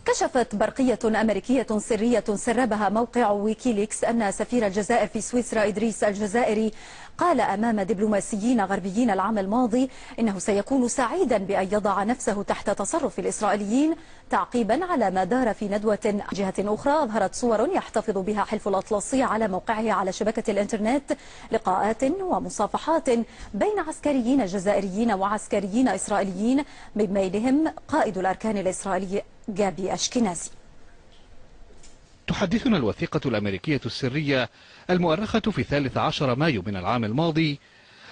كشفت برقية أمريكية سرية سربها موقع ويكيليكس أن سفير الجزائر في سويسرا إدريس الجزائري قال أمام دبلوماسيين غربيين العام الماضي إنه سيكون سعيدا بأن يضع نفسه تحت تصرف الإسرائيليين تعقيبا على ما دار في ندوة. جهة أخرى أظهرت صور يحتفظ بها حلف الأطلسي على موقعه على شبكة الإنترنت لقاءات ومصافحات بين عسكريين جزائريين وعسكريين إسرائيليين من بينهم قائد الأركان الإسرائيلي جابي أشكنازي. تحدثنا الوثيقة الأمريكية السرية المؤرخة في 13 مايو من العام الماضي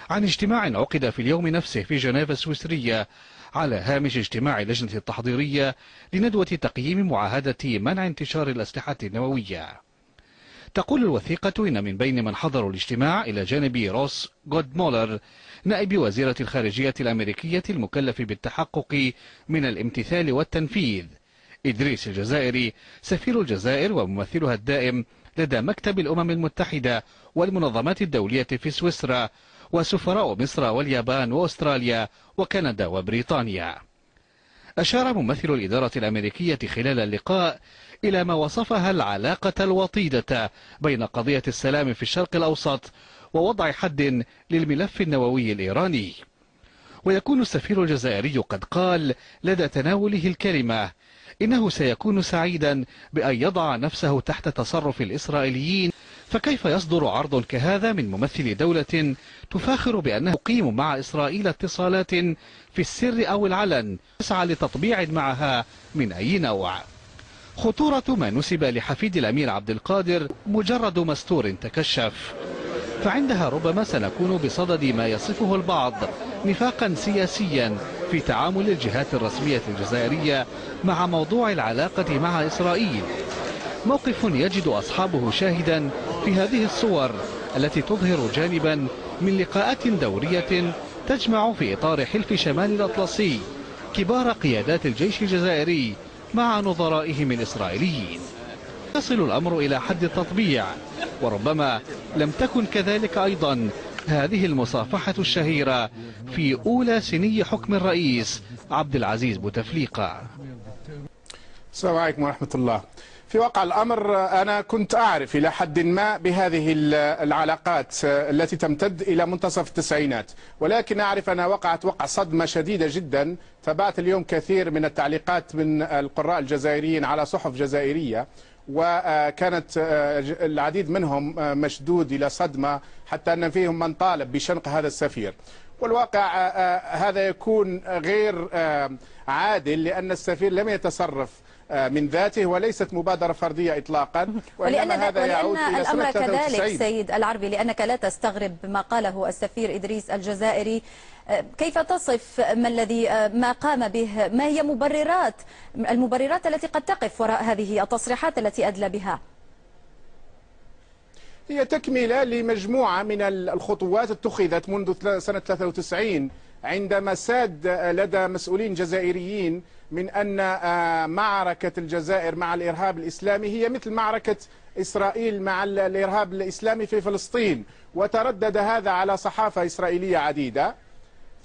عن اجتماع عقد في اليوم نفسه في جنيف السويسرية على هامش اجتماع اللجنة التحضيرية لندوة تقييم معاهدة منع انتشار الأسلحة النووية. تقول الوثيقة إن من بين من حضروا الاجتماع إلى جانب روس جود مولر نائب وزيرة الخارجية الأمريكية المكلف بالتحقق من الامتثال والتنفيذ إدريس الجزائري سفير الجزائر وممثلها الدائم لدى مكتب الأمم المتحدة والمنظمات الدولية في سويسرا وسفراء مصر واليابان وأستراليا وكندا وبريطانيا. أشار ممثل الإدارة الأمريكية خلال اللقاء إلى ما وصفها العلاقة الوطيدة بين قضية السلام في الشرق الأوسط ووضع حد للملف النووي الإيراني. ويكون السفير الجزائري قد قال لدى تناوله الكلمة إنه سيكون سعيدا بأن يضع نفسه تحت تصرف الإسرائيليين، فكيف يصدر عرض كهذا من ممثل دولة تفاخر بأنه يقيم مع إسرائيل اتصالات في السر أو العلن تسعى لتطبيع معها من أي نوع. خطورة ما نسب لحفيد الأمير عبد القادر مجرد مستور تكشف، فعندها ربما سنكون بصدد ما يصفه البعض نفاقا سياسيا في تعامل الجهات الرسمية الجزائرية مع موضوع العلاقة مع إسرائيل، موقف يجد أصحابه شاهدا في هذه الصور التي تظهر جانبا من لقاءات دورية تجمع في إطار حلف شمال الأطلسي كبار قيادات الجيش الجزائري مع نظرائهم الإسرائيليين. يصل الأمر إلى حد التطبيع، وربما لم تكن كذلك أيضا هذه المصافحة الشهيرة في أولى سني حكم الرئيس عبد العزيز بوتفليقة. السلام عليكم ورحمة الله. في واقع الأمر أنا كنت أعرف إلى حد ما بهذه العلاقات التي تمتد إلى منتصف التسعينات، ولكن أعرف أنها وقعت صدمة شديدة جدا. تابعت اليوم كثير من التعليقات من القراء الجزائريين على صحف جزائرية، وكانت العديد منهم مشدود إلى صدمة، حتى أن فيهم من طالب بشنق هذا السفير. والواقع هذا يكون غير عادل، لأن السفير لم يتصرف من ذاته وليست مبادرة فردية إطلاقا، ولأن الأمر كذلك سيد العربي، لأنك لا تستغرب ما قاله السفير إدريس الجزائري. كيف تصف ما قام به؟ ما هي المبررات التي قد تقف وراء هذه التصريحات التي أدلى بها؟ هي تكملة لمجموعة من الخطوات اتخذت منذ سنة 93 عندما ساد لدى مسؤولين جزائريين من أن معركة الجزائر مع الإرهاب الإسلامي هي مثل معركة إسرائيل مع الإرهاب الإسلامي في فلسطين، وتردد هذا على صحافة إسرائيلية عديدة.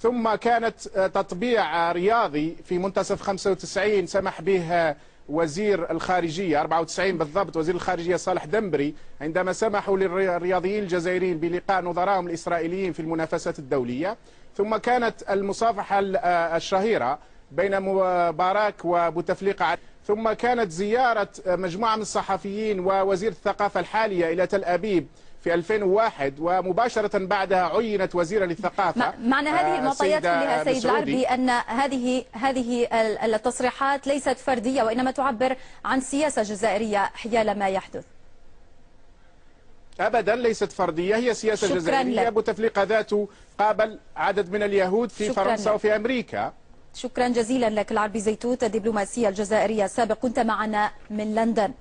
ثم كانت تطبيع رياضي في منتصف 95 سمح به وزير الخارجية 94 بالضبط، وزير الخارجية صالح دمبري، عندما سمحوا للرياضيين الجزائريين بلقاء نظرائهم الإسرائيليين في المنافسات الدولية. ثم كانت المصافحة الشهيرة بين مبارك وبوتفليقة. ثم كانت زيارة مجموعة من الصحفيين ووزير الثقافة الحالية إلى تل أبيب في 2001، ومباشرة بعدها عينت وزيرة للثقافة. معنى هذه المعطيات كلها سيد العربي أن هذه التصريحات ليست فردية، وإنما تعبر عن سياسة جزائرية حيال ما يحدث. أبدا ليست فردية، هي سياسة جزائرية. بوتفليقة ذاته قابل عدد من اليهود في فرنسا وفي أمريكا. شكرا جزيلا لك العربي زيتوت الدبلوماسية الجزائرية السابق، كنت معنا من لندن.